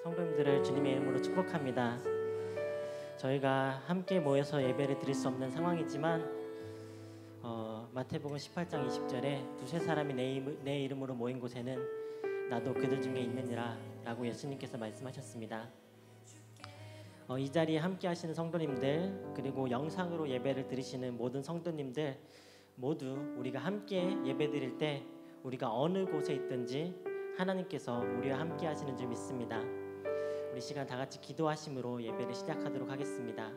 성도님들을 주님의 이름으로 축복합니다. 저희가 함께 모여서 예배를 드릴 수 없는 상황이지만 마태복음 18장 20절에 두세 사람이 내 이름으로 모인 곳에는 나도 그들 중에 있느니라 라고 예수님께서 말씀하셨습니다. 이 자리에 함께 하시는 성도님들, 그리고 영상으로 예배를 드리시는 모든 성도님들 모두 우리가 함께 예배 드릴 때 우리가 어느 곳에 있든지 하나님께서 우리와 함께 하시는 줄 믿습니다. 우리 시간 다 같이 기도하심으로 예배를 시작하도록 하겠습니다.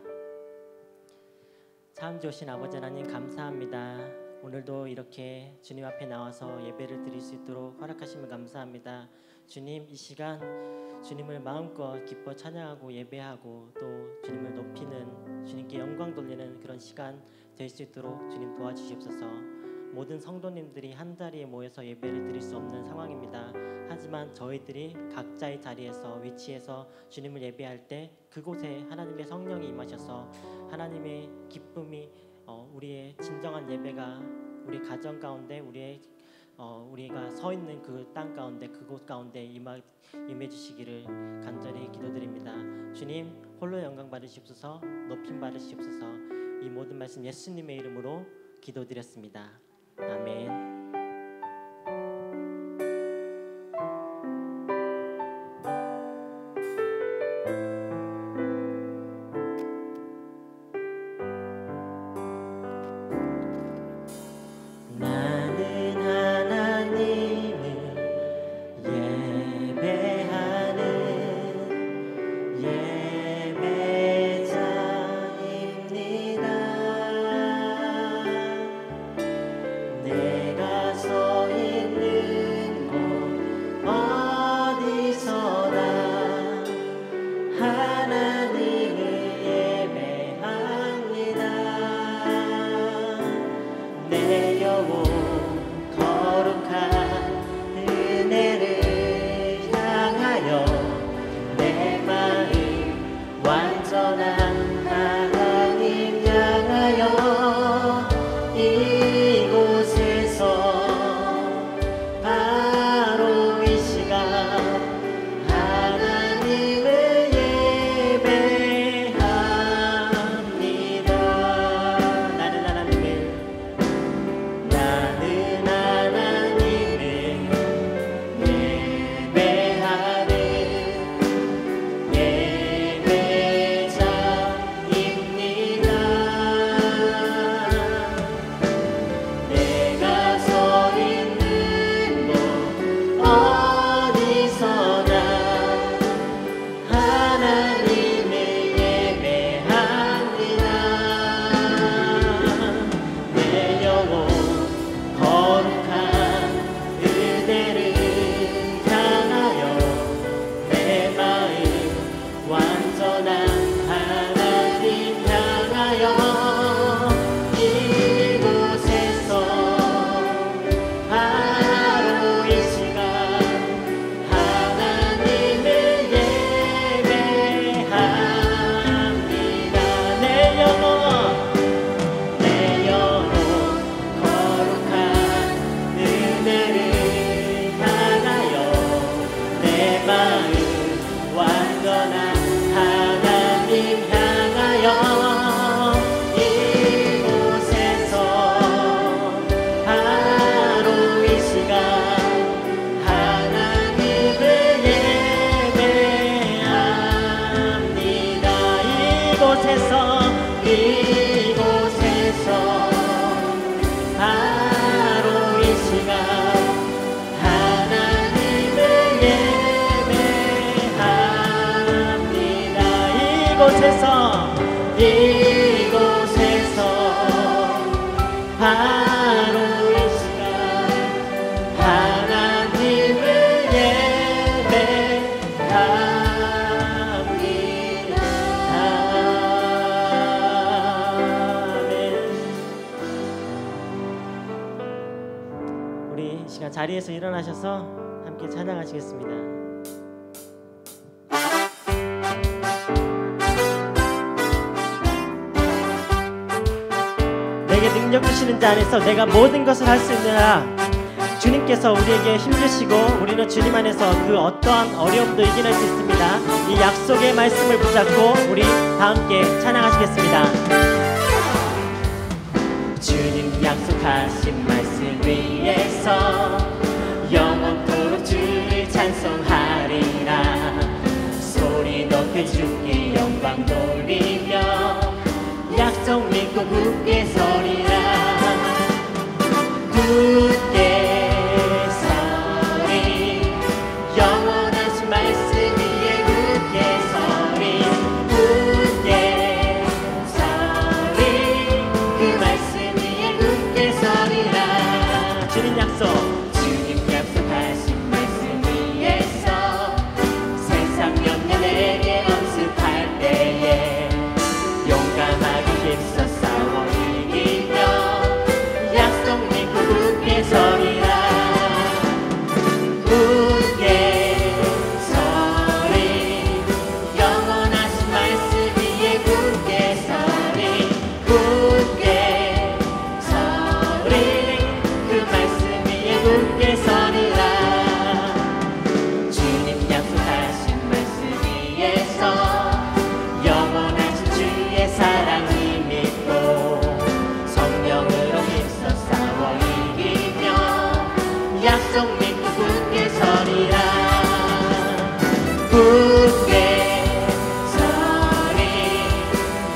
참 좋으신 아버지 하나님, 감사합니다. 오늘도 이렇게 주님 앞에 나와서 예배를 드릴 수 있도록 허락하심을 감사합니다. 주님, 이 시간 주님을 마음껏 기뻐 찬양하고 예배하고 또 주님을 높이는, 주님께 영광 돌리는 그런 시간 될 수 있도록 주님 도와주시옵소서. 모든 성도님들이 한 자리에 모여서 예배를 드릴 수 없는 상황입니다. 하지만 저희들이 각자의 자리에서 위치해서 주님을 예배할 때 그곳에 하나님의 성령이 임하셔서 하나님의 기쁨이 우리의 진정한 예배가 우리 가정 가운데 우리가 서 있는 그 땅 가운데 그곳 가운데 임해 주시기를 간절히 기도드립니다. 주님 홀로 영광 받으시옵소서, 높임 받으시옵소서. 이 모든 말씀 예수님의 이름으로 기도드렸습니다. 아멘. 자리에서 일어나셔서 함께 찬양하시겠습니다. 내게 능력 주시는 자 안에서 내가 모든 것을 할 수 있느라 주님께서 우리에게 힘주시고 우리는 주님 안에서 그 어떠한 어려움도 이겨낼 수 있습니다. 이 약속의 말씀을 붙잡고 우리 다 함께 찬양하시겠습니다. 주님 약속하신 말씀 위에서 영원토록 주를 찬송하리라. 소리 높여 주께 영광 돌리며 약속 믿고 굳게 서리라. 굳게 서리 영원하신 말씀 위에 굳게 서리. 굳게 서리 그 말씀 위에 굳게 서리라. 주님 약속 주님 약속하신 말씀 위에서 세상 염려 내게 언습할 때에 용감하게 힘써 싸워 이기며 약속 믿고 굳게 서리라. 굳게 서리 영원하신 말씀 위에 굳게 서리. 굳게 서리 그 말씀 위에 굳게 서리라. 주님 약속하신 말씀 위에서 영원하신 주의 사랑이 믿고 성령으로 힘써 싸워 이기며 약속 믿고 굳게 서리라. 굳게 서리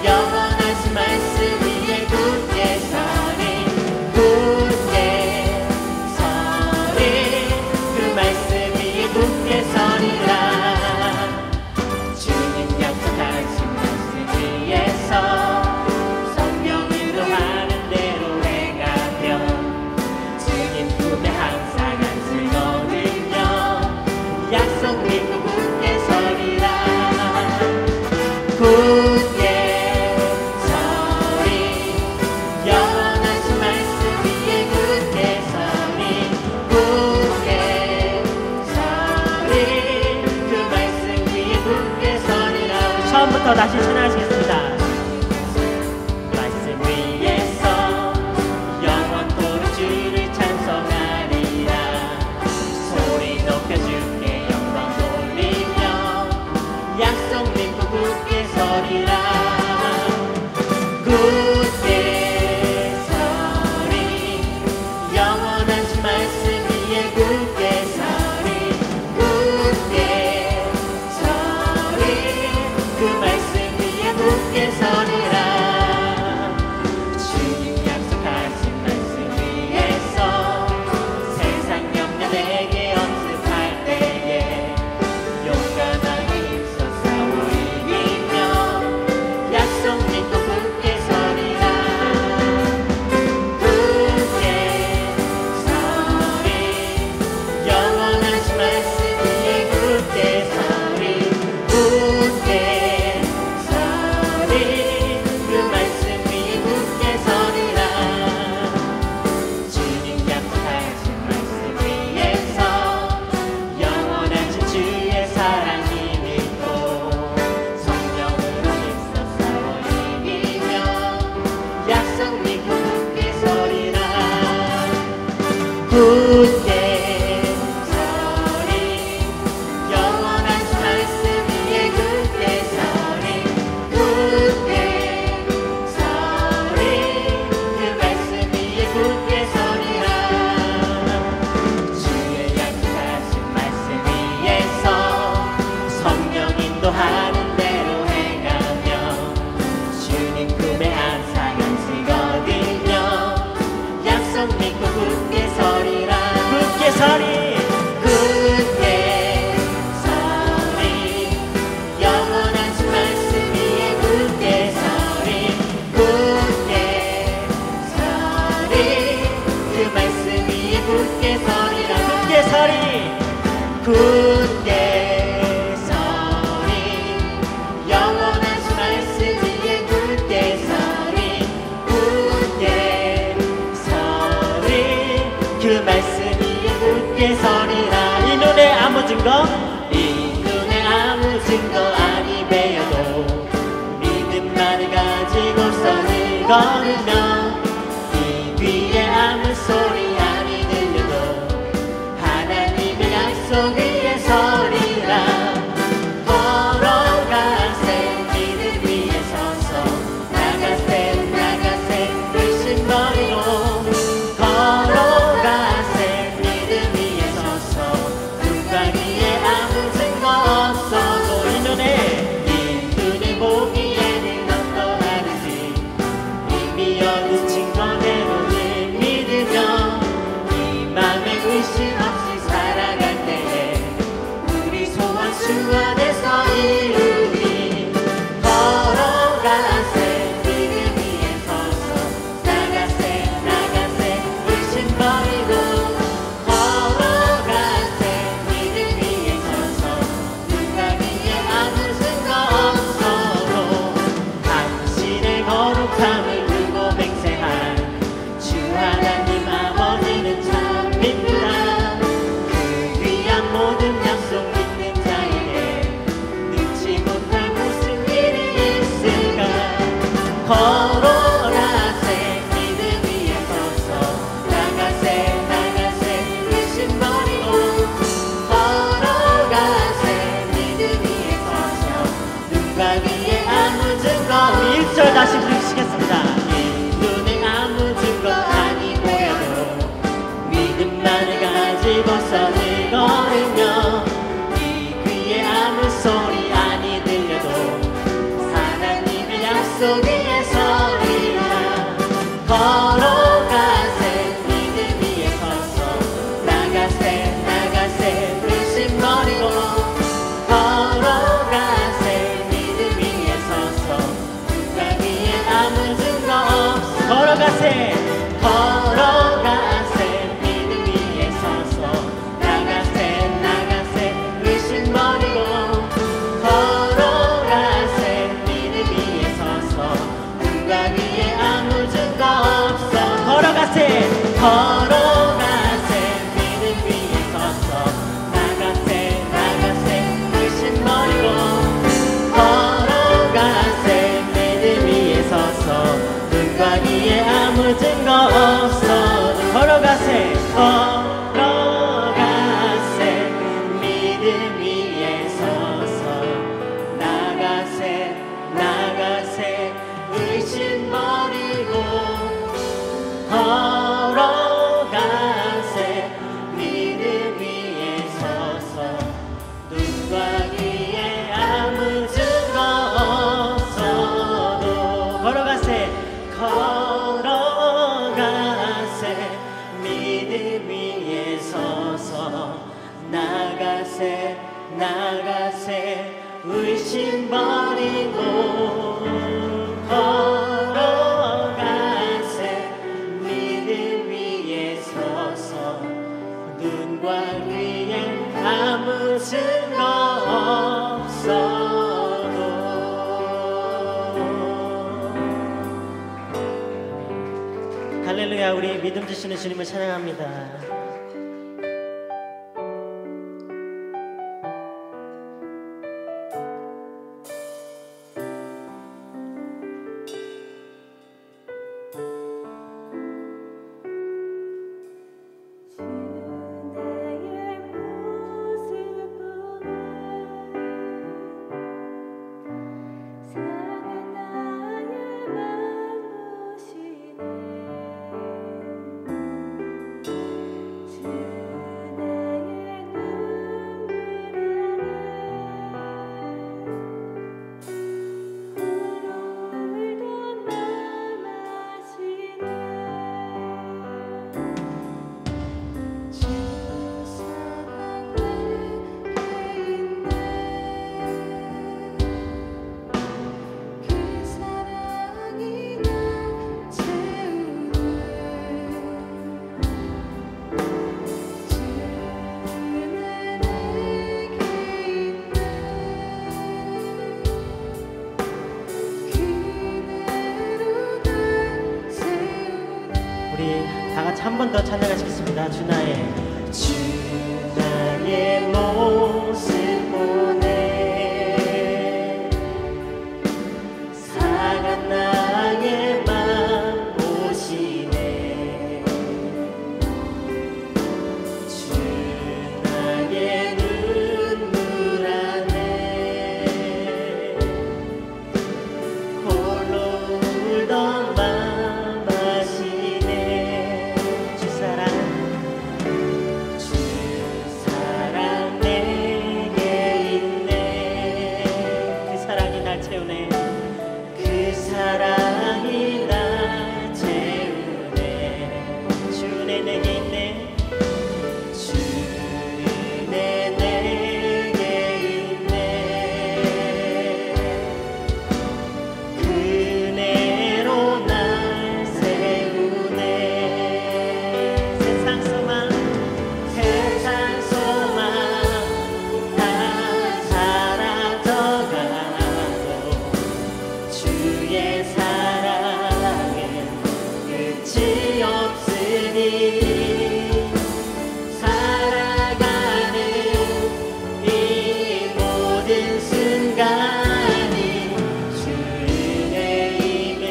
영원하신 말씀 위에 굳게 서리. 굳게 서리 그 말씀 위에 굳게 서리라. 주님 약속하신 말씀 위에서 성령 인도하는 대로 행하며 주님 품에 항상 안식 얻으며 약속 믿고 굳게 서리라. 굳게 서리 영원하신 말씀 위에 굳게 서리. 굳게 서리 그 말씀 위에 굳게 서리라. 처음부터 다시 찬양하시겠습니다. 말씀 위에서 영원토록 주를 찬송하리라. 소리 높여 주께 영광 돌리며 약속 믿고 굳게 서리라. 굳게 서리 영원하신 말씀 위에 굳게 서리. 굳게 서리 그 말씀 위에 굳게 서리라. 주님 약속하신 말씀 위에서 세상 염려 내게 언습할 때에 용감하게 힘써 싸워 이기며 약속 믿고 굳게 서리라. 굳게 서리 영원하신 말씀 위에 굳게 서리. 굳게 서리 그 말씀 위에 굳게 서리라. 주님 약속하신 말씀 위에서 영원하신 주의 사랑이 믿고 성령으로 힘써 싸워 이기며 약속 믿고 굳게 서리라. 굳게 서리 영원하신 말씀 위에 굳게 서리. 굳게 서리 그 말씀 위에 굳게 서리라. 주의 약속하신 말씀 위에서 성령 인도하는 대로 행하며 주님 품에 항상 안식 얻으며 약속 믿고 굳게 서리라. 굳게 서리 굳게 서리 영원하신 말씀 위에 굳게 서리. 굳게 서리 그 말씀 위에 굳게 서리라. 굳게 서리 굳게 서리 영원하신 말씀 위에 굳게 서리. 굳게 서리 그 말씀 위에 굳게 서리라. 이 눈에 아무 증거 이 눈에 아무 증거 아니 배워도 믿음만을 가지고서 늘 걸으며 이 귀에 아무 소리 아니 들려도 걸어가세 믿음 위에 서서 나가세 나가세 의심 버리고 걸어가세 믿음 위에 서서 눈과 귀에 아무 증거 우리 1절 다시 부르시겠습니다. 눈에 아무 증거 아니 보여도 믿음만을 가지고서 늘 걸으며 이 귀에 아무 소리 아니 들려도 하나님의 약속 위에 서리라. 걸어가세 믿음 위에 서서 나가세 나가세 의심 버리고 걸어가세 믿음 위에 서서 눈과 귀에 아무 증거 없어 걸어가세 걸어가세 믿음 위에 서서 나가세 나가세 의심 버리고 걸어가세 믿음 위에 서서 눈과 귀에 아무 증거 없어 걸어가세 걸어가세 믿음 위에 서서 나가세 나가세 의심 버리고 걸어가세 믿음 위에 서서 눈과 귀에 아무 증거 없어 걸어가세 걸어가세 믿음 위에 서서 나가세 나가세 의심 버리고 걸어가세 믿음 위에 서서 눈과 귀에 아무 증거 없어도 걸어가세 걸어가세 믿음 위에 서서 나가세 나가세 의심 버리고 걸어가세 믿음 위에 서서 눈과 귀에 아무 증거 없어도 할렐루야. 우리 믿음 주시는 주님을 찬양합니다. 한 번 더 찬양하시겠습니다. 주나의 모습 보네 사간 나의 맘 보시네 주 나의 눈물 안에 홀로 울던 맘 아시네 주 사랑 내게 있네 그 사랑이 날 채우네 그 사랑이 날 채우네 주네 내게 있네 주네 내게 있네 그네로 날 세우네 세상 소망 다 사라져가도 주의 사랑은 끝이 없으니 살아가는 이 모든 순간이 주의 임을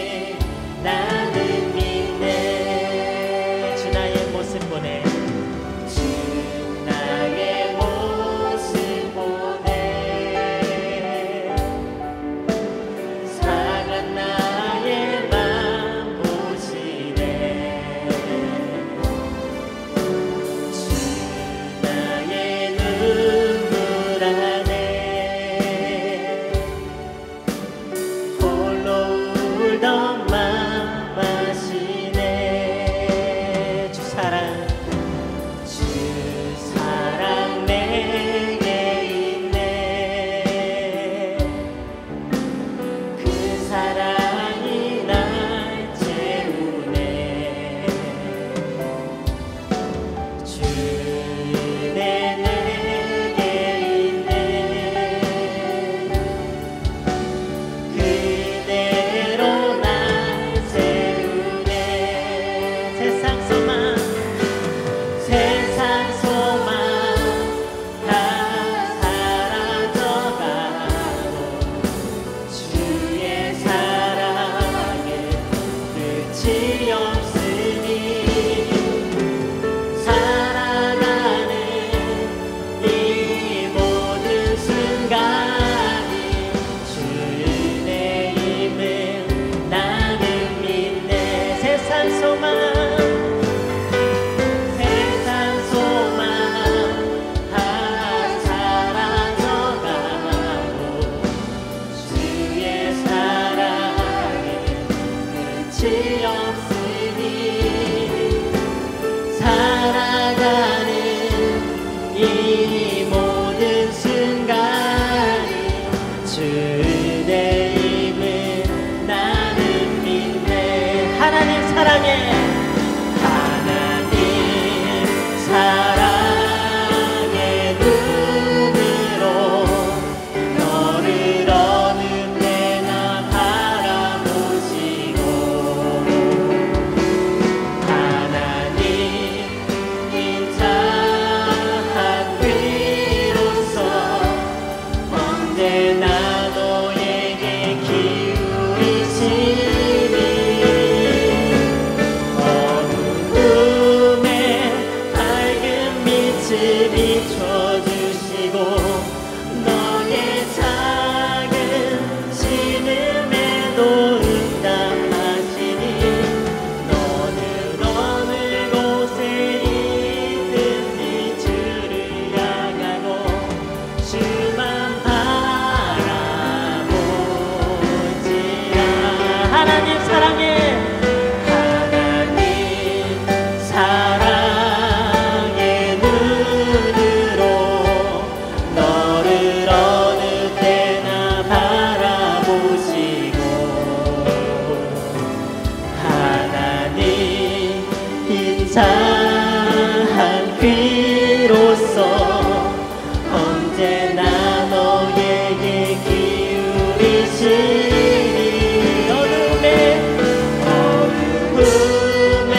쓰던 맘 아시네. 주 사랑 내게 있네. 그 사랑이 날 채우네. 주 은혜 내게 있네. 그대로 날 채우네. 세상 소망 다 사라져가고 주의 사랑에 끝이 없으니 살아가는 이 모든 순간이 주 은혜임을 나는 믿네. 세상 소망 다 사라져가고 주의 사랑에 끝이 없으니 살아가는 이 모든 순간이 주 은혜임을 나는 믿네. 하나님 사랑해. 하나님 사랑의 눈으로 너를 어느 때나 바라보시고 하나님 인자한 귀로서 언제나 너에게 기울이시니 어두움에 밝은 빛을 비춰주시고 너의 작은 신음에도 응답하시니 너는 어느 곳에 있든지 주를 향하고 주만 바라보지라. 하나님 사랑해. 하나님 사랑의 눈으로 너를 어느 때나 바라보시고 하나님 인자한 귀로서 언제나 너에게 기울이시니 어둠에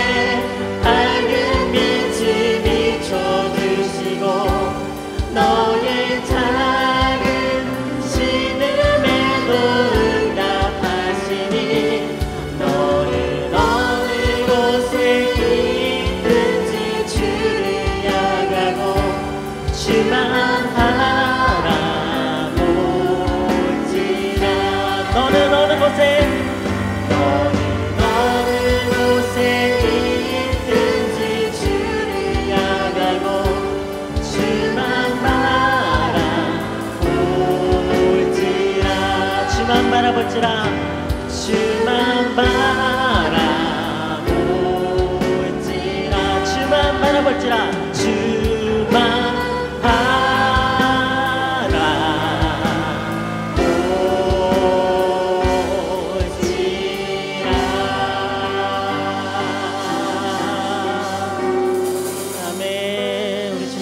밝은 빛을 비춰주시고 너의 작은 신음에도 응답하시니 너는 어느 곳에 있든지 주를 향하고 주만 바라보지라. 너는 어느 곳에 있든지 주를 향하고 주만 바라볼지라. 주만 바라볼지라. 주만 바라볼지라. 주만 바라볼지라.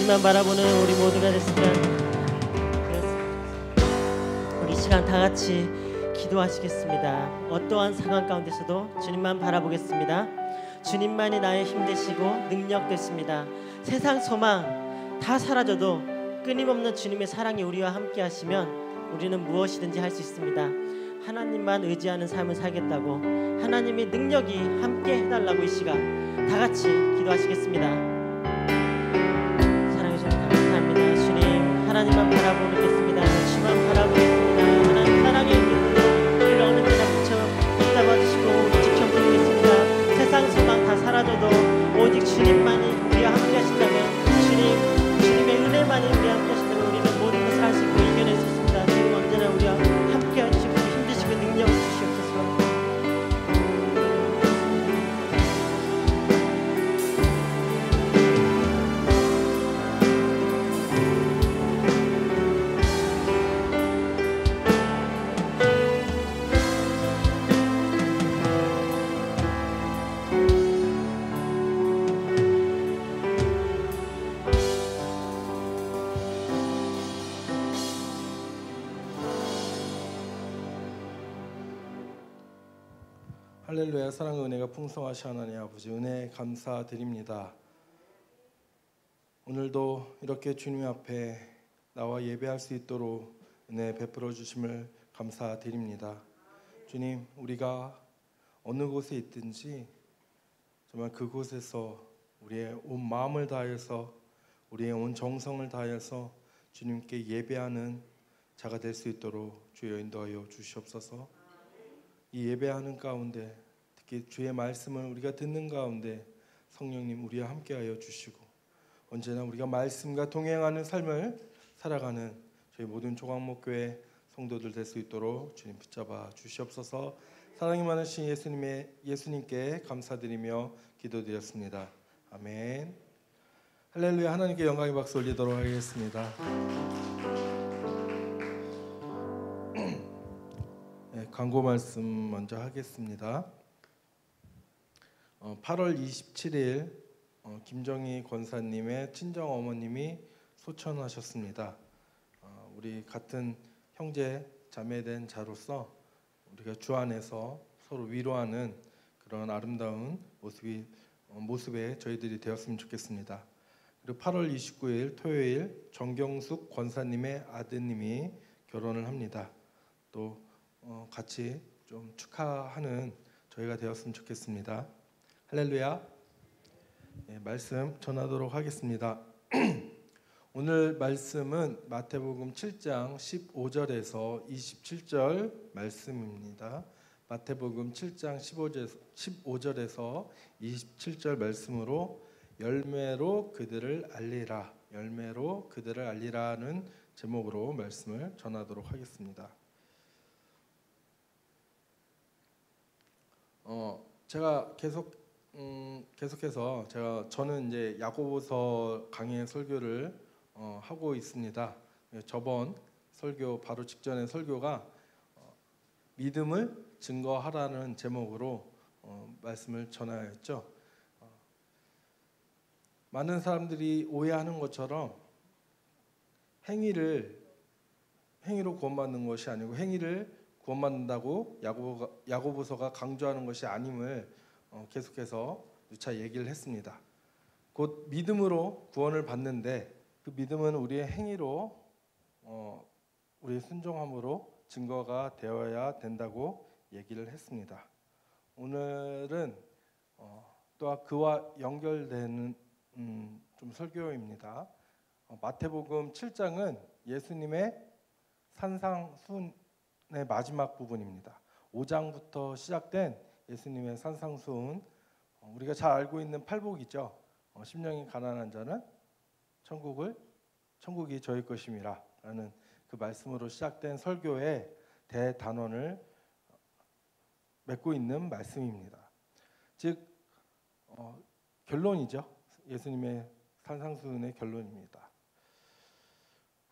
주만 바라보는 우리 모두가 됐으면 우리 시간 다 같이 기도하시겠습니다. 어떠한 상황 가운데서도 주님만 바라보겠습니다. 주님만이 나의 힘 되시고 능력 되십니다. 세상 소망 다 사라져도 끊임없는 주님의 사랑이 우리와 함께 하시면 우리는 무엇이든지 할 수 있습니다. 하나님만 의지하는 삶을 살겠다고 하나님의 능력이 함께 해달라고 이 시간 다 같이 기도하시겠습니다. 하나님만 바라보겠습니다. 주만 바라보겠습니다. 하나님 사랑의 눈으로 우리를 어느 때나 붙잡아주시고 지켜드리겠습니다. 세상 소망 다 사라져도 오직 주님만이 우리와 함께 하신다면 주님의 은혜만이 우리와 함께 하신다면 우리는 모든 것을 할 수 있고 이겨낼 수 있습니다. 주님 언제나 우리와 함께 하시고 힘드시고 능력 주시옵소서. 할렐루야. 사랑과 은혜가 풍성하신 하나님 아버지, 은혜 감사드립니다. 오늘도 이렇게 주님 앞에 나와 예배할 수 있도록 은혜 베풀어 주심을 감사드립니다. 주님, 우리가 어느 곳에 있든지 정말 그곳에서 우리의 온 마음을 다해서, 우리의 온 정성을 다해서 주님께 예배하는 자가 될 수 있도록 주여 인도하여 주시옵소서. 이 예배하는 가운데, 특히 주의 말씀을 우리가 듣는 가운데 성령님 우리와 함께하여 주시고, 언제나 우리가 말씀과 동행하는 삶을 살아가는 저희 모든 조각목교회 성도들 될 수 있도록 주님 붙잡아 주시옵소서. 사랑이 많으신 예수님께 감사드리며 기도드렸습니다. 아멘. 할렐루야. 하나님께 영광의 박수 올리도록 하겠습니다. 네, 광고 말씀 먼저 하겠습니다. 8월 27일 김정희 권사님의 친정 어머님이 소천하셨습니다. 우리 같은 형제 자매된 자로서 우리가 주 안에서 서로 위로하는 그런 아름다운 모습에 저희들이 되었으면 좋겠습니다. 그리고 8월 29일 토요일 정경숙 권사님의 아드님이 결혼을 합니다. 또 같이 좀 축하하는 저희가 되었으면 좋겠습니다. 할렐루야. 네, 말씀 전하도록 하겠습니다. 오늘 말씀은 마태복음 7장 15절에서 27절 말씀입니다. 마태복음 7장 15절에서 27절 말씀으로 열매로 그들을 알리라, 열매로 그들을 알리라는 제목으로 말씀을 전하도록 하겠습니다. 제가 계속해서 저는 이제 야고보서 강의 설교를 하고 있습니다. 저번 설교 바로 직전의 설교가 믿음을 증거하라는 제목으로 말씀을 전하였죠. 많은 사람들이 오해하는 것처럼 행위로 구원받는 것이 아니고 행위를 구원받는다고 야고보서가 강조하는 것이 아님을 계속해서 누차 얘기를 했습니다. 곧 믿음으로 구원을 받는데 그 믿음은 우리의 행위로 우리의 순종함으로 증거가 되어야 된다고 얘기를 했습니다. 오늘은 또한 그와 연결되는 좀 설교입니다. 마태복음 7장은 예수님의 산상순 마지막 부분입니다. 5장부터 시작된 예수님의 산상수훈, 우리가 잘 알고 있는 팔복이죠. 심령이 가난한 자는 천국이 저희 것임이라 라는 그 말씀으로 시작된 설교의 대단원을 맺고 있는 말씀입니다. 즉 결론이죠. 예수님의 산상수훈의 결론입니다.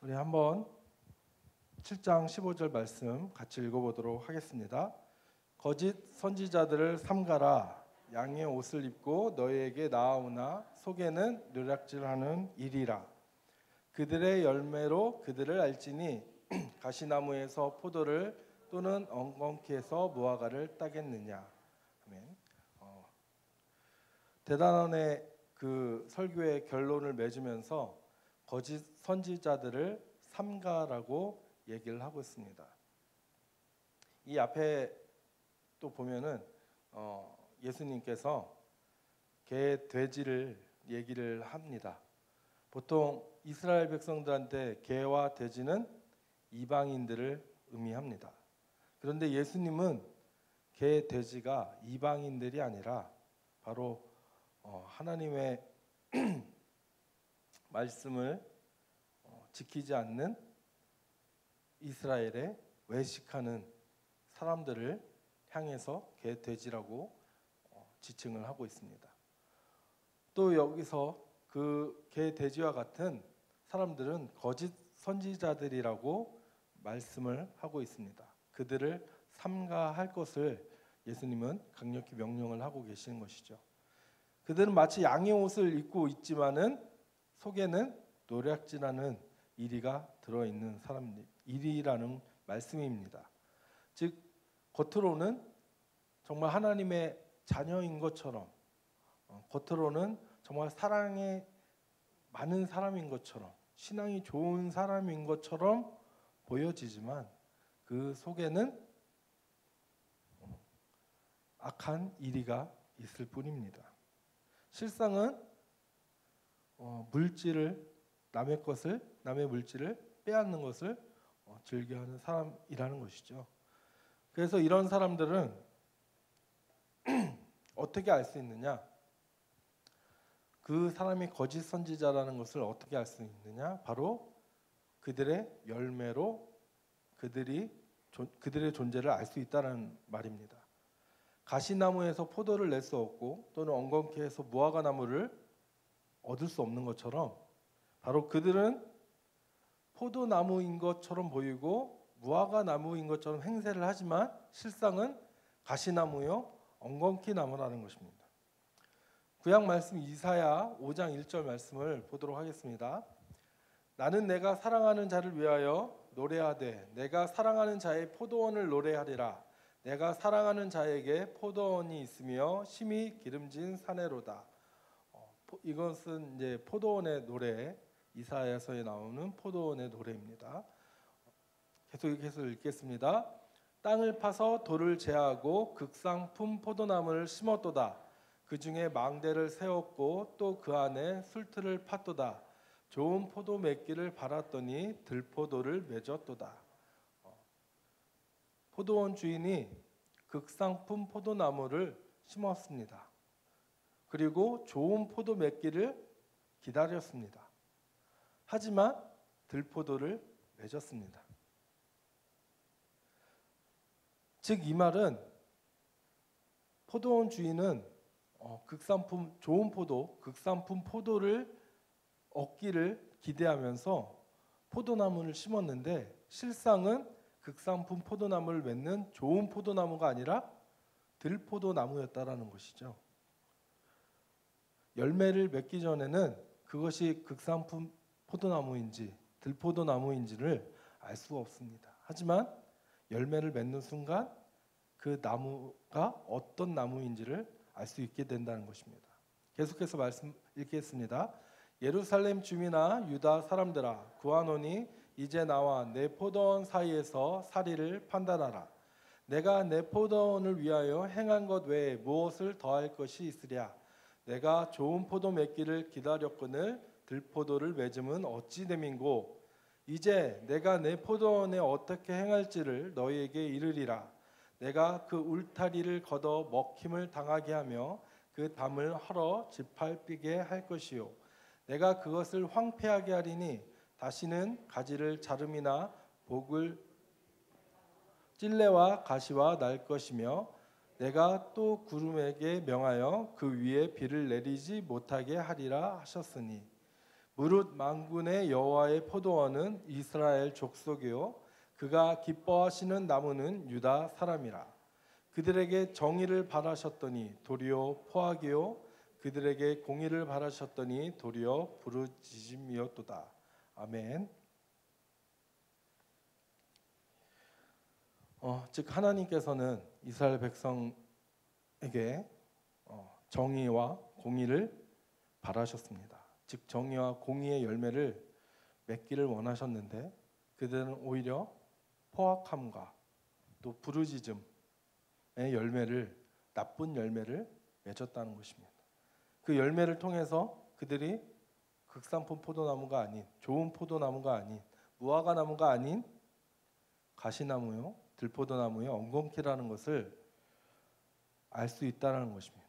우리 한번 7장 15절 말씀 같이 읽어보도록 하겠습니다. 거짓 선지자들을 삼가라. 양의 옷을 입고 너희에게 나아오나 속에는 노략질하는 일이라. 그들의 열매로 그들을 알지니 가시나무에서 포도를 또는 엉겅퀴에서 무화과를 따겠느냐. 아멘. 대단원의 그 설교의 결론을 맺으면서 거짓 선지자들을 삼가라고 얘기를 하고 있습니다. 이 앞에 또 보면은 예수님께서 개, 돼지를 얘기를 합니다. 보통 이스라엘 백성들한테 개와 돼지는 이방인들을 의미합니다. 그런데 예수님은 개, 돼지가 이방인들이 아니라 바로 하나님의 말씀을 지키지 않는 이스라엘에 외식하는 사람들을 향해서 개, 돼지라고 지칭을 하고 있습니다. 또 여기서 그 개, 돼지와 같은 사람들은 거짓 선지자들이라고 말씀을 하고 있습니다. 그들을 삼가할 것을 예수님은 강력히 명령을 하고 계시는 것이죠. 그들은 마치 양의 옷을 입고 있지만은 속에는 노략질하는 이리가 들어있는 사람들, 이리라는 말씀입니다. 즉 겉으로는 정말 하나님의 자녀인 것처럼 겉으로는 정말 사랑에 많은 사람인 것처럼 신앙이 좋은 사람인 것처럼 보여지지만 그 속에는 악한 이리가 있을 뿐입니다. 실상은 남의 물질을 빼앗는 것을 즐겨하는 사람이라는 것이죠. 그래서 이런 사람들은 어떻게 알 수 있느냐? 그 사람이 거짓 선지자라는 것을 어떻게 알 수 있느냐? 바로 그들의 열매로 그들의 존재를 알 수 있다는 말입니다. 가시나무에서 포도를 낼 수 없고 또는 엉겅퀴에서 무화과나무를 얻을 수 없는 것처럼 바로 그들은 포도나무인 것처럼 보이고 무화과나무인 것처럼 행세를 하지만 실상은 가시나무요 엉겅퀴나무라는 것입니다. 구약 말씀 이사야 5장 1절 말씀을 보도록 하겠습니다. 나는 내가 사랑하는 자를 위하여 노래하되 내가 사랑하는 자의 포도원을 노래하리라. 내가 사랑하는 자에게 포도원이 있으며 심히 기름진 사내로다. 이것은 이제 포도원의 노래, 이사야서에 나오는 포도원의 노래입니다. 계속 읽겠습니다. 땅을 파서 돌을 제하고 극상품 포도나무를 심었도다. 그 중에 망대를 세웠고 또 그 안에 술틀을 팠도다. 좋은 포도 맺기를 바랐더니 들포도를 맺었도다. 포도원 주인이 극상품 포도나무를 심었습니다. 그리고 좋은 포도 맺기를 기다렸습니다. 하지만 들포도를 맺었습니다. 즉 이 말은 포도원 주인은 극상품 좋은 포도, 극상품 포도를 얻기를 기대하면서 포도나무를 심었는데 실상은 극상품 포도나무를 맺는 좋은 포도나무가 아니라 들포도나무였다라는 것이죠. 열매를 맺기 전에는 그것이 극상품 포도나무인지 들포도나무인지를 알 수 없습니다. 하지만 열매를 맺는 순간 그 나무가 어떤 나무인지를 알 수 있게 된다는 것입니다. 계속해서 말씀 읽겠습니다. 예루살렘 주민아 유다 사람들아 구하노니 이제 나와 내 포도원 사이에서 사리를 판단하라. 내가 내 포도원을 위하여 행한 것 외에 무엇을 더할 것이 있으랴. 내가 좋은 포도 맺기를 기다렸거늘 들포도를 맺음은 어찌 됨인고. 이제 내가 내 포도원에 어떻게 행할지를 너희에게 이르리라. 내가 그 울타리를 걷어 먹힘을 당하게 하며 그 담을 헐어 짓밟히게 할 것이요. 내가 그것을 황폐하게 하리니 다시는 가지를 자름이나 복을 찔레와 가시와 날 것이며 내가 또 구름에게 명하여 그 위에 비를 내리지 못하게 하리라 하셨으니 무릇 만군의 여호와의 포도원은 이스라엘 족속이요 그가 기뻐하시는 나무는 유다 사람이라. 그들에게 정의를 바라셨더니 도리어 포악이요 그들에게 공의를 바라셨더니 도리어 부르짖음이었도다. 아멘. 즉 하나님께서는 이스라엘 백성에게 정의와 공의를 바라셨습니다. 즉 정의와 공의의 열매를 맺기를 원하셨는데 그들은 오히려 포악함과 또 부르짖음의 나쁜 열매를 맺었다는 것입니다. 그 열매를 통해서 그들이 극상품 포도나무가 아닌 좋은 포도나무가 아닌 무화과나무가 아닌 가시나무요 들포도나무의 엉겅퀴라는 것을 알 수 있다는 것입니다.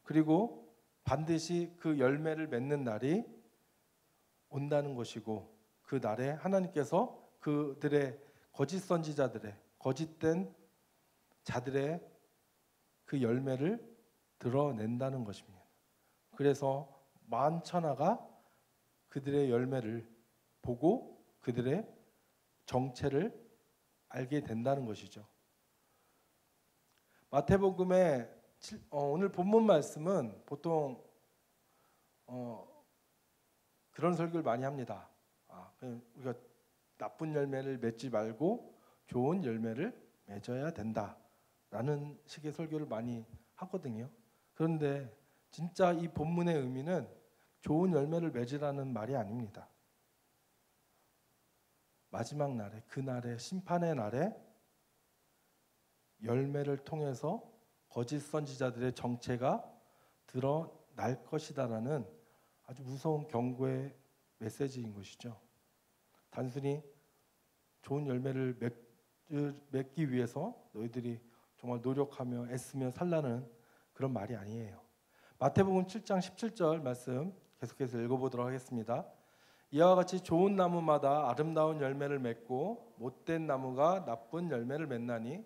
그리고 반드시 그 열매를 맺는 날이 온다는 것이고 그 날에 하나님께서 그들의 거짓 선지자들의 거짓된 자들의 그 열매를 드러낸다는 것입니다. 그래서 만천하가 그들의 열매를 보고 그들의 정체를 알게 된다는 것이죠. 마태복음의 오늘 본문 말씀은 보통 그런 설교를 많이 합니다. 우리가 나쁜 열매를 맺지 말고 좋은 열매를 맺어야 된다라는 라는 식의 설교를 많이 하거든요. 그런데 진짜 이 본문의 의미는 좋은 열매를 맺으라는 말이 아닙니다. 마지막 날에, 그날에, 심판의 날에 열매를 통해서 거짓 선지자들의 정체가 드러날 것이다라는 아주 무서운 경고의 메시지인 것이죠. 단순히 좋은 열매를 맺기 위해서 너희들이 정말 노력하며 애쓰며 살라는 그런 말이 아니에요. 마태복음 7장 17절 말씀 계속해서 읽어보도록 하겠습니다. 이와 같이 좋은 나무마다 아름다운 열매를 맺고 못된 나무가 나쁜 열매를 맺나니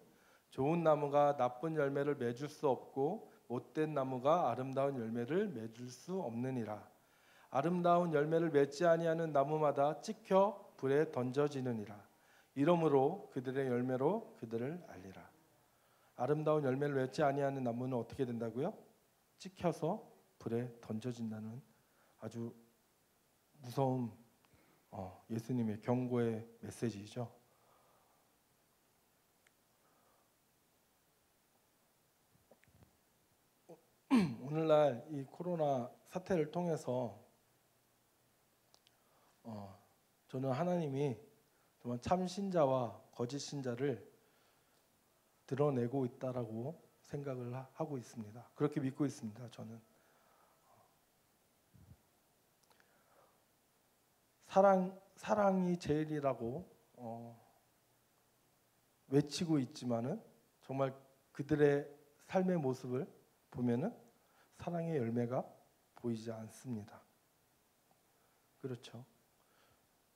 좋은 나무가 나쁜 열매를 맺을 수 없고 못된 나무가 아름다운 열매를 맺을 수 없느니라. 아름다운 열매를 맺지 아니하는 나무마다 찍혀 불에 던져지느니라. 이러므로 그들의 열매로 그들을 알리라. 아름다운 열매를 맺지 아니하는 나무는 어떻게 된다고요? 찍혀서 불에 던져진다는 아주 무서운 예수님의 경고의 메시지이죠. 오늘날 이 코로나 사태를 통해서 저는 하나님이 정말 참 신자와 거짓 신자를 드러내고 있다라고 생각을 하고 있습니다. 그렇게 믿고 있습니다. 저는 사랑이 제일이라고 외치고 있지만은 정말 그들의 삶의 모습을 보면은 사랑의 열매가 보이지 않습니다. 그렇죠.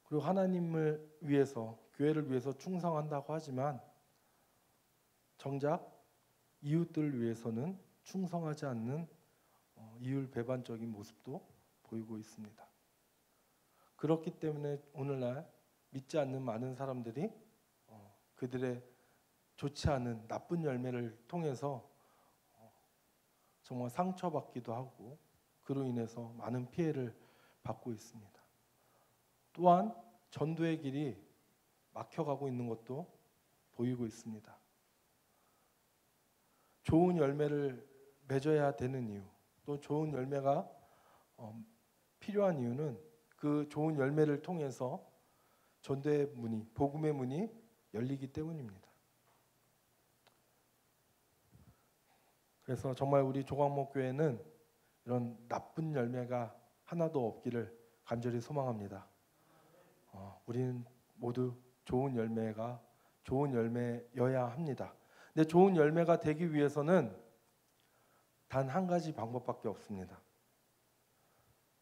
그리고 하나님을 위해서, 교회를 위해서 충성한다고 하지만 정작 이웃들을 위해서는 충성하지 않는 이율배반적인 모습도 보이고 있습니다. 그렇기 때문에 오늘날 믿지 않는 많은 사람들이 그들의 좋지 않은 나쁜 열매를 통해서 정말 상처받기도 하고 그로 인해서 많은 피해를 받고 있습니다. 또한 전도의 길이 막혀가고 있는 것도 보이고 있습니다. 좋은 열매를 맺어야 되는 이유, 또 좋은 열매가 필요한 이유는 그 좋은 열매를 통해서 전도의 문이, 복음의 문이 열리기 때문입니다. 그래서 정말 우리 조광목교회는 이런 나쁜 열매가 하나도 없기를 간절히 소망합니다. 우리는 모두 좋은 열매여야 합니다. 근데 좋은 열매가 되기 위해서는 단 한 가지 방법밖에 없습니다.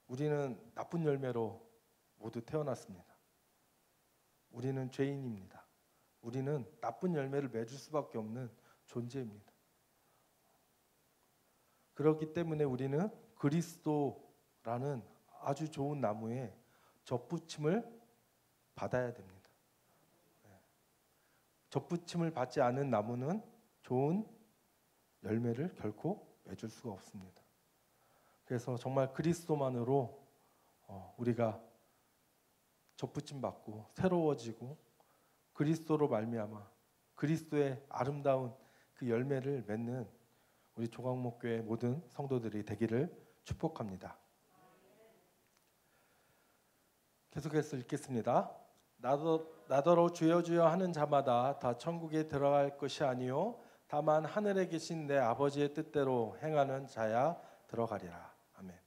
우리는 나쁜 열매로 모두 태어났습니다. 우리는 죄인입니다. 우리는 나쁜 열매를 맺을 수밖에 없는 존재입니다. 그렇기 때문에 우리는 그리스도라는 아주 좋은 나무에 접붙임을 받아야 됩니다. 접붙임을 받지 않은 나무는 좋은 열매를 결코 맺을 수가 없습니다. 그래서 정말 그리스도만으로 우리가 접붙임 받고 새로워지고 그리스도로 말미암아 그리스도의 아름다운 그 열매를 맺는 우리 조광목교회 모든 성도들이 되기를 축복합니다. 계속해서 읽겠습니다. 나더러 주여 주여 하는 자마다 다 천국에 들어갈 것이 아니요 다만 하늘에 계신 내 아버지의 뜻대로 행하는 자야 들어가리라. 아멘.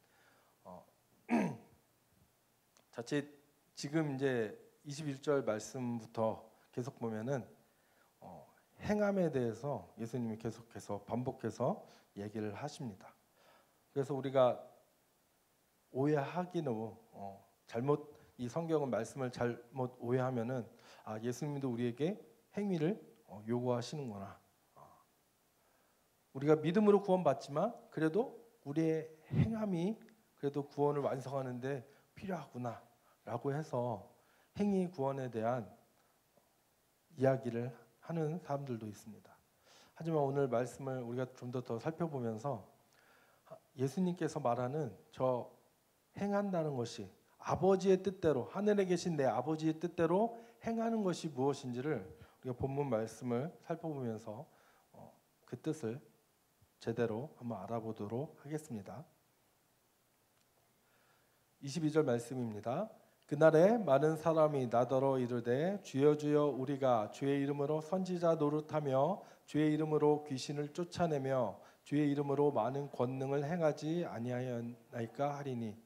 자칫 지금 이제 21절 말씀부터 계속 보면은 행함에 대해서 예수님이 계속해서 반복해서 얘기를 하십니다. 그래서 우리가 오해하기는 잘못 이 성경은 말씀을 잘못 오해하면은 예수님도 우리에게 행위를 요구하시는구나. 우리가 믿음으로 구원받지만 그래도 우리의 행함이 그래도 구원을 완성하는데 필요하구나라고 해서 행위 구원에 대한 이야기를 하는 사람들도 있습니다. 하지만 오늘 말씀을 우리가 좀 더 살펴보면서 예수님께서 말하는 저 행한다는 것이 아버지의 뜻대로 하늘에 계신 내 아버지의 뜻대로 행하는 것이 무엇인지를 우리가 본문 말씀을 살펴보면서 그 뜻을 제대로 한번 알아보도록 하겠습니다. 22절 말씀입니다. 그날에 많은 사람이 나더러 이르되 주여 주여 우리가 주의 이름으로 선지자 노릇하며 주의 이름으로 귀신을 쫓아내며 주의 이름으로 많은 권능을 행하지 아니하였나이까 하리니.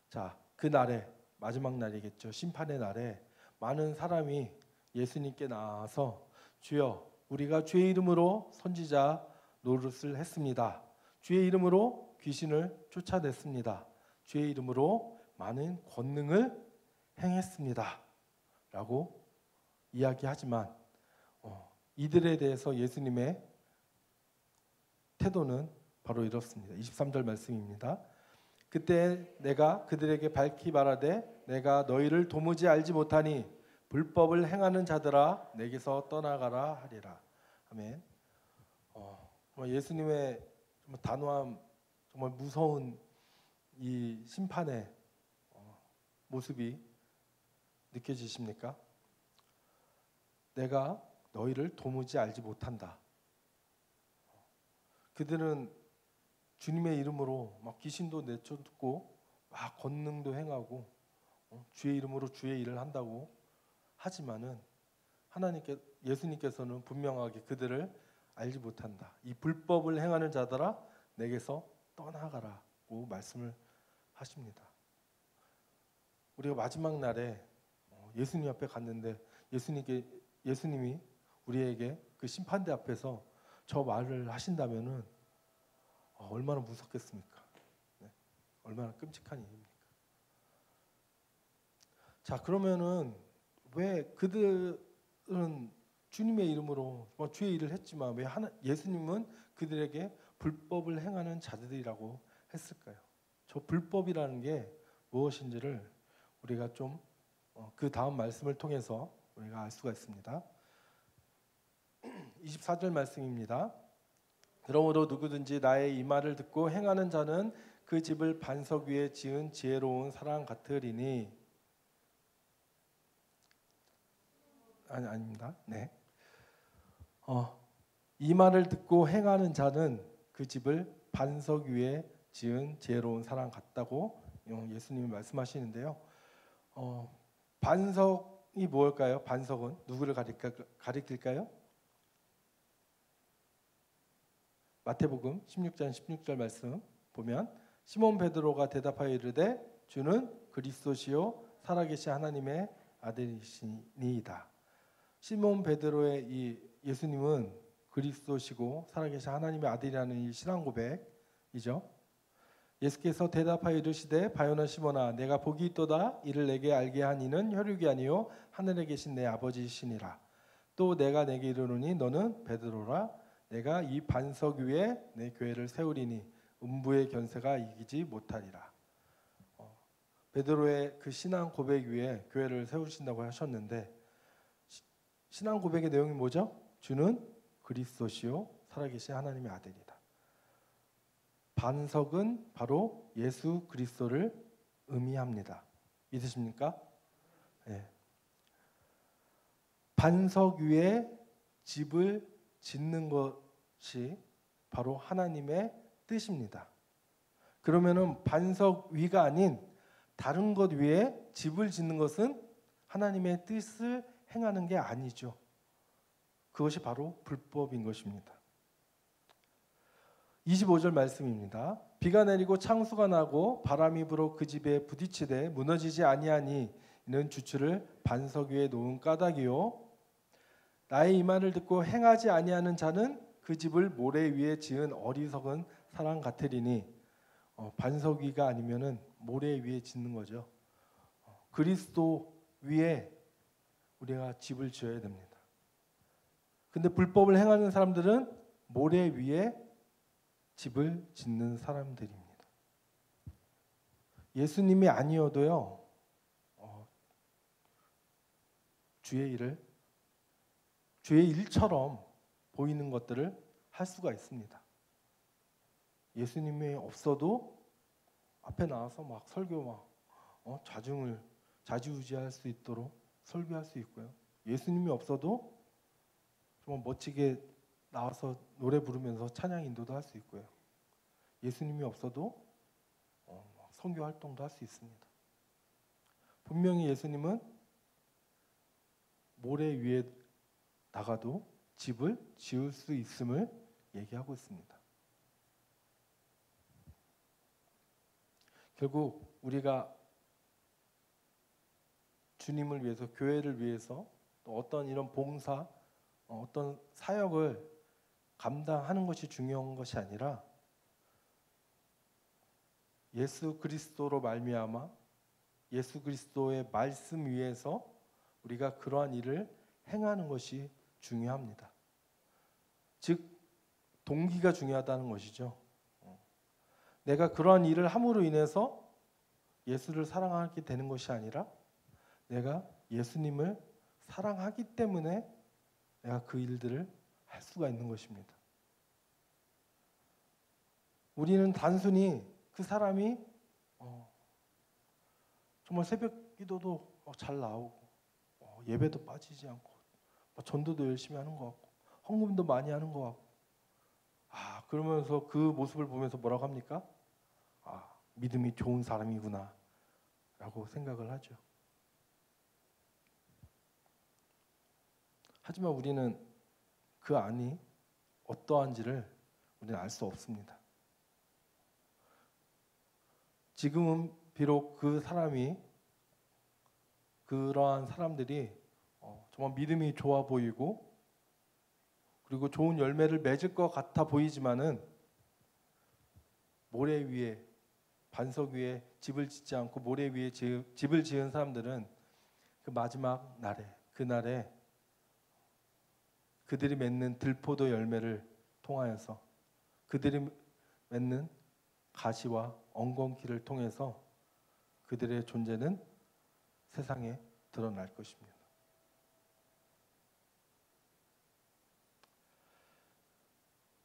자, 그날에 마지막 날이겠죠. 심판의 날에 많은 사람이 예수님께 나와서 주여 우리가 주의 이름으로 선지자 노릇을 했습니다. 주의 이름으로 귀신을 쫓아냈습니다. 주의 이름으로 많은 권능을 행했습니다. 라고 이야기하지만 이들에 대해서 예수님의 태도는 바로 이렇습니다. 23절 말씀입니다. 그때 내가 그들에게 밝히 말하되 내가 너희를 도무지 알지 못하니 불법을 행하는 자들아 내게서 떠나가라 하리라. 아멘. 예수님의 정말 단호함, 정말 무서운 이 심판의 모습이 느껴지십니까? 내가 너희를 도무지 알지 못한다. 그들은 주님의 이름으로 막 귀신도 내쫓고 막 권능도 행하고 주의 이름으로 주의 일을 한다고 하지만은 예수님께서는 분명하게 그들을 알지 못한다. 이 불법을 행하는 자들아 내게서 떠나가라고 말씀을 하십니다. 우리가 마지막 날에 예수님 앞에 갔는데 예수님이 우리에게 그 심판대 앞에서 저 말을 하신다면은 얼마나 무섭겠습니까? 네. 얼마나 끔찍한 일입니까? 자, 그러면은 왜 그들은 주님의 이름으로 주의 일을 했지만 왜 예수님은 그들에게 불법을 행하는 자들이라고 했을까요? 저 불법이라는 게 무엇인지를 우리가 좀 그 다음 말씀을 통해서 우리가 알 수가 있습니다. 24절 말씀입니다. 그러므로 누구든지 나의 이 말을 듣고 행하는 자는 그 집을 반석 위에 지은 지혜로운 사람 같으리니. 아닙니다. 네. 이 말을 듣고 행하는 자는 그 집을 반석 위에 지은 지혜로운 사람 같다고 예수님이 말씀하시는데요. 반석이 뭘까요? 반석은 누구를 가리킬까요? 마태복음 16장 16절 말씀 보면 시몬 베드로가 대답하여 이르되 주는 그리스도시요 살아계신 하나님의 아들이시니이다. 시몬 베드로의 이 예수님은 그리스도시고 살아계신 하나님의 아들이라는 이 신앙 고백이죠. 예수께서 대답하여 이르시되 바요나 시몬아 내가 복이 있도다. 이를 내게 알게 한 이는 혈육이 아니요 하늘에 계신 내 아버지시니라. 또 내가 내게 이르노니 너는 베드로라. 내가 이 반석 위에 내 교회를 세우리니 음부의 견세가 이기지 못하리라. 베드로의 그 신앙 고백 위에 교회를 세우신다고 하셨는데 신앙 고백의 내용이 뭐죠? 주는 그리스도시요 살아계신 하나님의 아들이다. 반석은 바로 예수 그리스도를 의미합니다. 믿으십니까? 네. 반석 위에 집을 짓는 것이 바로 하나님의 뜻입니다. 그러면은 반석 위가 아닌 다른 것 위에 집을 짓는 것은 하나님의 뜻을 행하는 게 아니죠. 그것이 바로 불법인 것입니다. 25절 말씀입니다. 비가 내리고 창수가 나고 바람이 불어 그 집에 부딪히되 무너지지 아니하니 이는 주추를 반석 위에 놓은 까닭이요 나의 이 말을 듣고 행하지 아니하는 자는 그 집을 모래 위에 지은 어리석은 사람 같으리니. 반석 위가 아니면은 모래 위에 짓는 거죠. 그리스도 위에 우리가 집을 지어야 됩니다. 근데 불법을 행하는 사람들은 모래 위에 집을 짓는 사람들입니다. 예수님이 아니어도요, 주의 일처럼 보이는 것들을 할 수가 있습니다. 예수님이 없어도 앞에 나와서 막 설교 좌지우지할 수 있도록 설교할 수 있고요. 예수님이 없어도 정말 멋지게 나와서 노래 부르면서 찬양 인도도 할 수 있고요. 예수님이 없어도 선교 활동도 할 수 있습니다. 분명히 예수님은 모래 위에 나가도 집을 지을 수 있음을 얘기하고 있습니다. 결국 우리가 주님을 위해서, 교회를 위해서 또 어떤 이런 봉사, 어떤 사역을 감당하는 것이 중요한 것이 아니라 예수 그리스도로 말미암아 예수 그리스도의 말씀 위에서 우리가 그러한 일을 행하는 것이 중요합니다. 즉 동기가 중요하다는 것이죠. 내가 그러한 일을 함으로 인해서 예수를 사랑하게 되는 것이 아니라 내가 예수님을 사랑하기 때문에 내가 그 일들을 할 수가 있는 것입니다. 우리는 단순히 그 사람이 정말 새벽 기도도 잘 나오고 예배도 빠지지 않고 전도도 열심히 하는 것 같고 헌금도 많이 하는 것 같고 그러면서 그 모습을 보면서 뭐라고 합니까? 믿음이 좋은 사람이구나 라고 생각을 하죠. 하지만 우리는 그 안이 어떠한지를 우리는 알 수 없습니다. 지금은 비록 그 사람이, 그러한 사람들이 정말 믿음이 좋아 보이고 그리고 좋은 열매를 맺을 것 같아 보이지만은 모래 위에, 반석 위에 집을 짓지 않고 모래 위에 집을 지은 사람들은 그 마지막 날에, 그날에 그들이 맺는 들포도 열매를 통하여서, 그들이 맺는 가시와 엉겅퀴를 통해서 그들의 존재는 세상에 드러날 것입니다.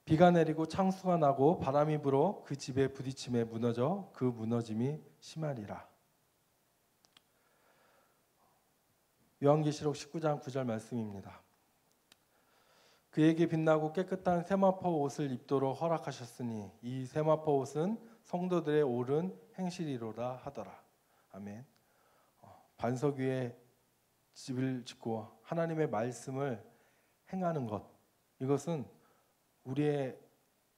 비가 내리고 창수가 나고 바람이 불어 그 집에 부딪힘에 무너져 그 무너짐이 심하리라. 요한계시록 19장 9절 말씀입니다. 그에게 빛나고 깨끗한 세마포 옷을 입도록 허락하셨으니 이 세마포 옷은 성도들의 옳은 행실이로다 하더라. 아멘. 반석 위에 집을 짓고 하나님의 말씀을 행하는 것, 이것은 우리의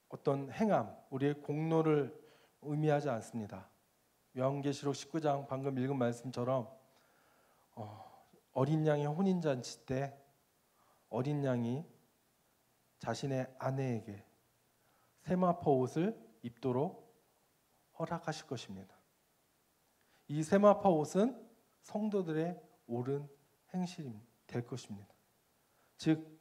어떤 행함, 우리의 공로를 의미하지 않습니다. 요한계시록 19장 방금 읽은 말씀처럼 어린 양의 혼인잔치 때 어린 양이 자신의 아내에게 세마포 옷을 입도록 허락하실 것입니다. 이 세마포 옷은 성도들의 옳은 행실이 될 것입니다. 즉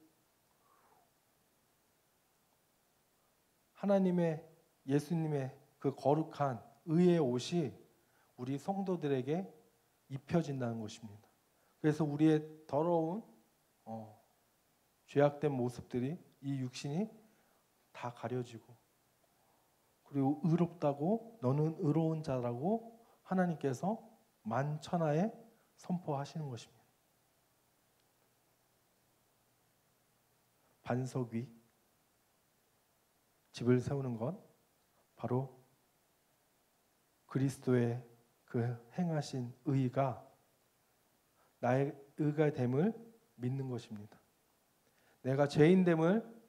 하나님의, 예수님의 그 거룩한 의의 옷이 우리 성도들에게 입혀진다는 것입니다. 그래서 우리의 더러운 죄악된 모습들이, 이 육신이 다 가려지고, 그리고 의롭다고, 너는 의로운 자라고 하나님께서 만천하에 선포하시는 것입니다. 반석 위 집을 세우는 건 바로 그리스도의 그 행하신 의가 나의 의가 됨을 믿는 것입니다. 내가 죄인됨을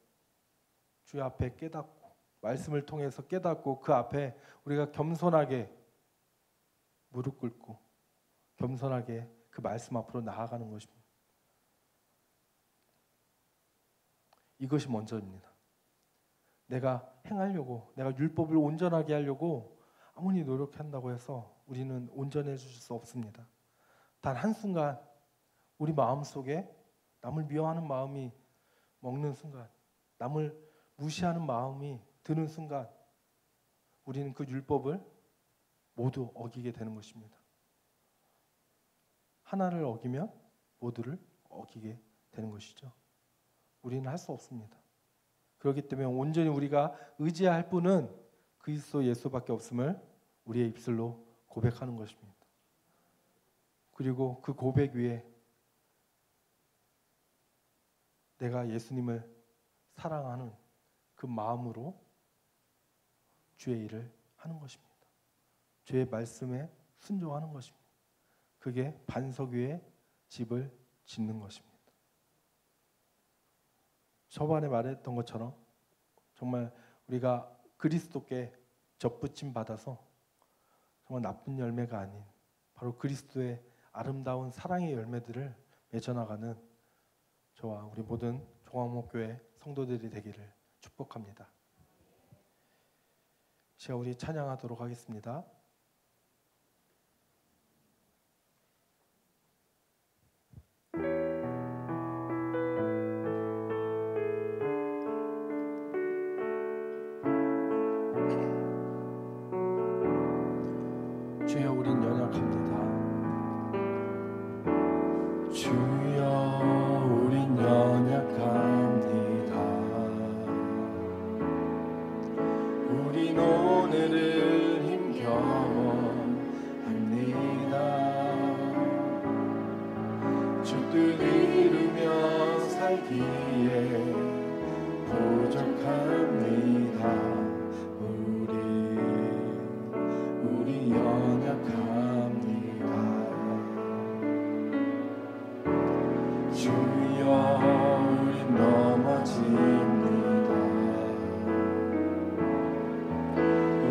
주의 앞에 깨닫고 말씀을 통해서 깨닫고 그 앞에 우리가 겸손하게 무릎 꿇고 겸손하게 그 말씀 앞으로 나아가는 것입니다. 이것이 먼저입니다. 내가 행하려고, 내가 율법을 온전하게 하려고 아무리 노력한다고 해서 우리는 온전해질 수 없습니다. 단 한순간 우리 마음속에 남을 미워하는 마음이 먹는 순간, 남을 무시하는 마음이 드는 순간 우리는 그 율법을 모두 어기게 되는 것입니다. 하나를 어기면 모두를 어기게 되는 것이죠. 우리는 할 수 없습니다. 그렇기 때문에 온전히 우리가 의지할 분은 그리스도 예수밖에 없음을 우리의 입술로 고백하는 것입니다. 그리고 그 고백 위에 내가 예수님을 사랑하는 그 마음으로 주의 일을 하는 것입니다. 주의 말씀에 순종하는 것입니다. 그게 반석 위에 집을 짓는 것입니다. 초반에 말했던 것처럼 정말 우리가 그리스도께 접붙임 받아서 정말 나쁜 열매가 아닌 바로 그리스도의 아름다운 사랑의 열매들을 맺어나가는 저와 우리 모든 종합목교회 성도들이 되기를 축복합니다. 제가 우리 찬양하도록 하겠습니다. 주여 우린 연약합니다. 주여 우린 연약합니다. 우린 오늘을 힘겨워합니다. 주 뜻 이루며 살기에 부족합니다. 우리 연약합니다. 주여 우리 넘어집니다.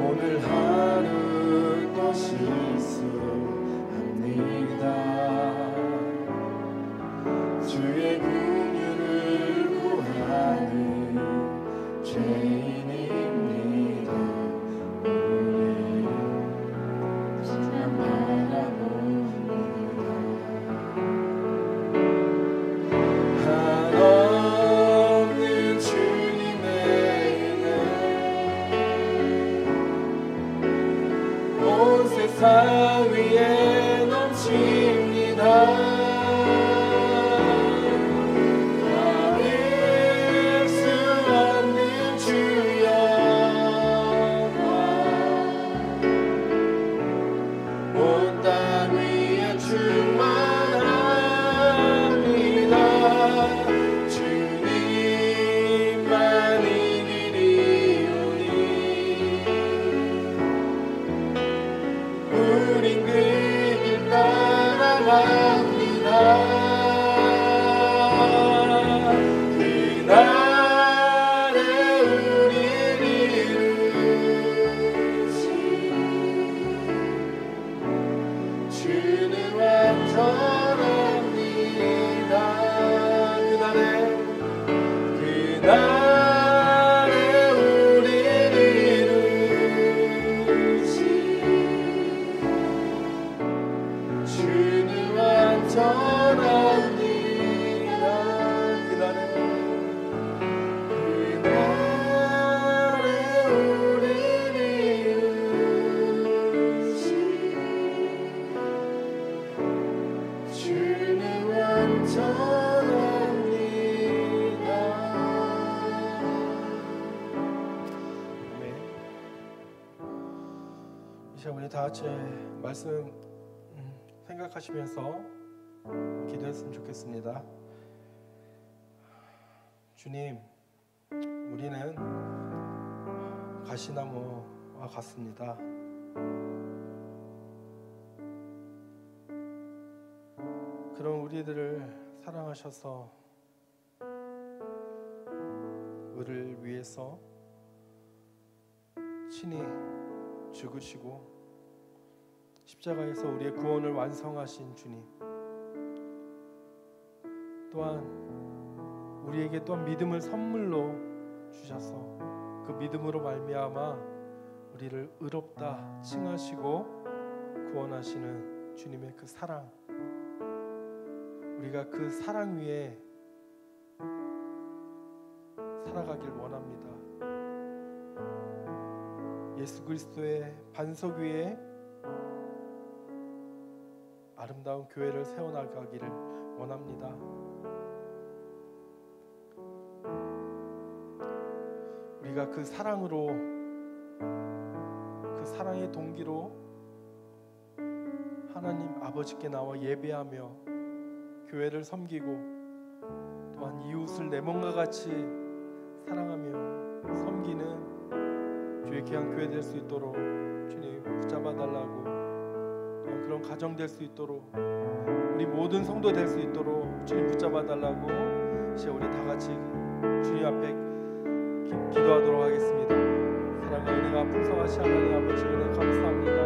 오늘 하루 또 실수합니다. 주의 긍휼을 구하는 죄인입니다. 한없는 주님의 은혜 온 세상 위에 넘칩니다. 가릴 수 없는 주여 온 땅 위에 충만합니다. 주님만 이기리오니 우린 그 길 따라갑니다. 그날에 우리를 이루시 주는 완전합니다. 그날에 우리를 이루시 주는 완전합니다. 그날에 우리를 이루시 주는 완전합니다. 아멘. 이제 우리 다 같이 말씀 생각하시면서 기도했으면 좋겠습니다. 주님, 우리는 가시나무와 같습니다. 그런 우리들을 사랑하셔서 우리를 위해서 친히 죽으시고 십자가에서 우리의 구원을 완성하신 주님, 또한 우리에게 또한 믿음을 선물로 주셔서 그 믿음으로 말미암아 우리를 의롭다 칭하시고 구원하시는 주님의 그 사랑, 우리가 그 사랑 위에 살아가길 원합니다. 예수 그리스도의 반석 위에 아름다운 교회를 세워나가기를 원합니다. 우리가 그 사랑으로, 그 사랑의 동기로 하나님 아버지께 나와 예배하며 교회를 섬기고 또한 이웃을 내 몸과 같이 사랑하며 섬기는 주의 귀한 교회 될 수 있도록 주님 붙잡아 달라고, 또한 그런 가정 될 수 있도록, 우리 모든 성도 될 수 있도록 주님 붙잡아 달라고 이제 우리 다 같이 주님 앞에 기도하도록 하겠습니다. 사랑과 은혜가 풍성하신 하나님 아버지 은혜 감사합니다.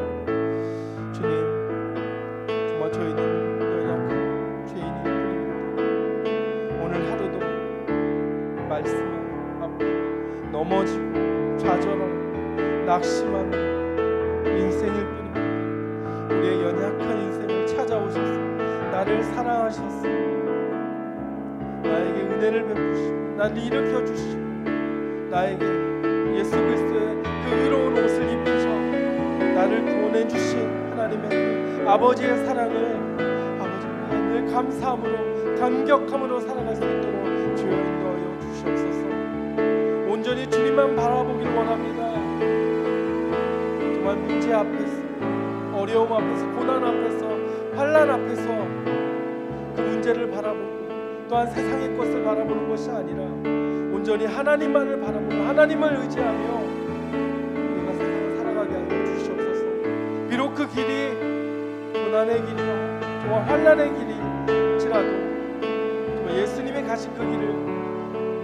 주님, 정말 저희는 연약한 죄인입니다. 오늘 하루도 말씀 앞에 넘어지고 좌절하고 낙심하는 인생일 뿐입니다. 우리의 연약한 인생을 찾아오셔서 나를 사랑하셔서 나에게 은혜를 베푸시고 나를 일으켜 주시고 나에게 예수 그리스도의 그 의로운 옷을 입히셔 나를 구원해 주신 하나님의 그 아버지의 사랑을 아버지가 늘 감사함으로 감격함으로 살아갈 수 있도록 주여 인도하여 주시옵소서. 온전히 주님만 바라보기를 원합니다. 정말 문제 앞에서, 어려움 앞에서, 고난 앞에서, 환난 앞에서 그 문제를 바라보고 또한 세상의 것을 바라보는 것이 아니라 온전히 하나님만을 바라보고 하나님을 의지하며 우리가 세상을 살아가게 하여 주시옵소서. 비록 그 길이 고난의 길이나 정말 환난의 길일지라도 정말 예수님이 가신 그 길을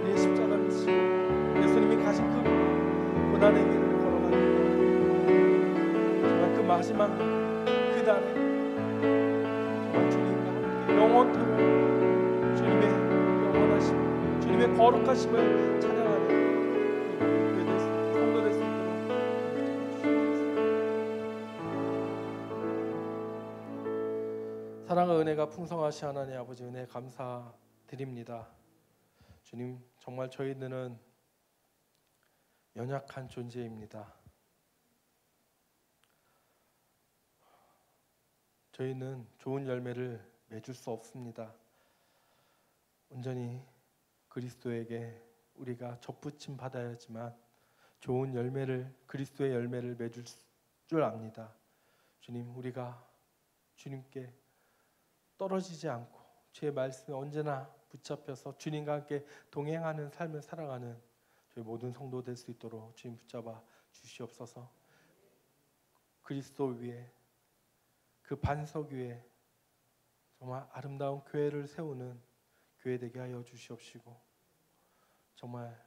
우리의 십자가를 지고 예수님이 가신 그 고난의 길을 걸어가기 원합니다. 정말 그 마지막 그 날에 정말 주님과 함께 영원토록 주님의 영원하심, 주님의 거룩하심을 찬양하는 교회 성도 될 수 있도록 주시옵소서. 사랑과 은혜가 풍성하신 하나님 아버지 은혜 감사드립니다. 주님, 정말 저희들은 연약한 존재입니다. 저희는 좋은 열매를 맺을 수 없습니다. 온전히 그리스도에게 우리가 접붙임 받아야지만 좋은 열매를, 그리스도의 열매를 맺을 줄 압니다. 주님, 우리가 주님께 떨어지지 않고 주의 말씀에 언제나 붙잡혀서 주님과 함께 동행하는 삶을 살아가는 저희 모든 성도 될 수 있도록 주님 붙잡아 주시옵소서. 그리스도 위에, 그 반석 위에 정말 아름다운 교회를 세우는 교회 되게 하여 주시옵시고, 정말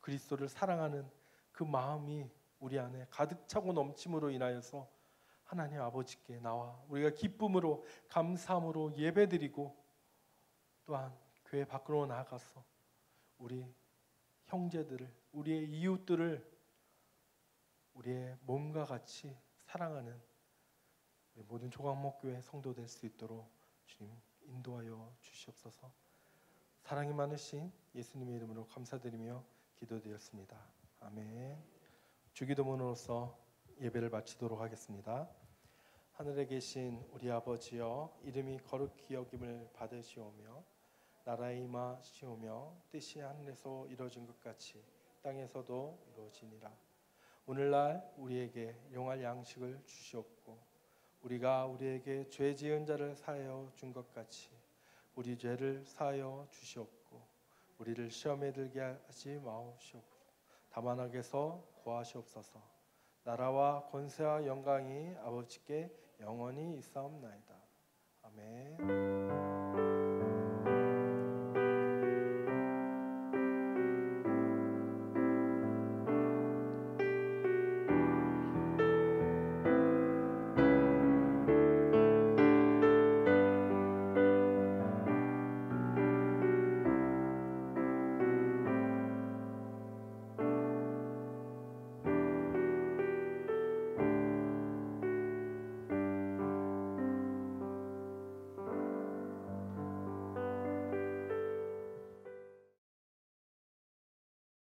그리스도를 사랑하는 그 마음이 우리 안에 가득 차고 넘침으로 인하여서 하나님 아버지께 나와 우리가 기쁨으로 감사함으로 예배드리고 또한 교회 밖으로 나아가서 우리 형제들을, 우리의 이웃들을 우리의 몸과 같이 사랑하는 우리 모든 조각목교회 성도 될 수 있도록 주님 인도하여 주시옵소서. 사랑이 많으신 예수님의 이름으로 감사드리며 기도드렸습니다. 아멘. 주기도문으로서 예배를 마치도록 하겠습니다. 하늘에 계신 우리 아버지여, 이름이 거룩히 여김을 받으시오며 나라에 임하시오며 뜻이 하늘에서 이루어진 것 같이 땅에서도 이루어지니라. 오늘날 우리에게 용할 양식을 주시옵고 우리가 우리에게 죄 지은 자를 사하여 준 것 같이 우리 죄를 사하여 주시옵고 우리를 시험에 들게 하지 마옵시옵고 다만 악에서 구하시옵소서. 나라와 권세와 영광이 아버지께 영원히 있사옵나이다. 아멘.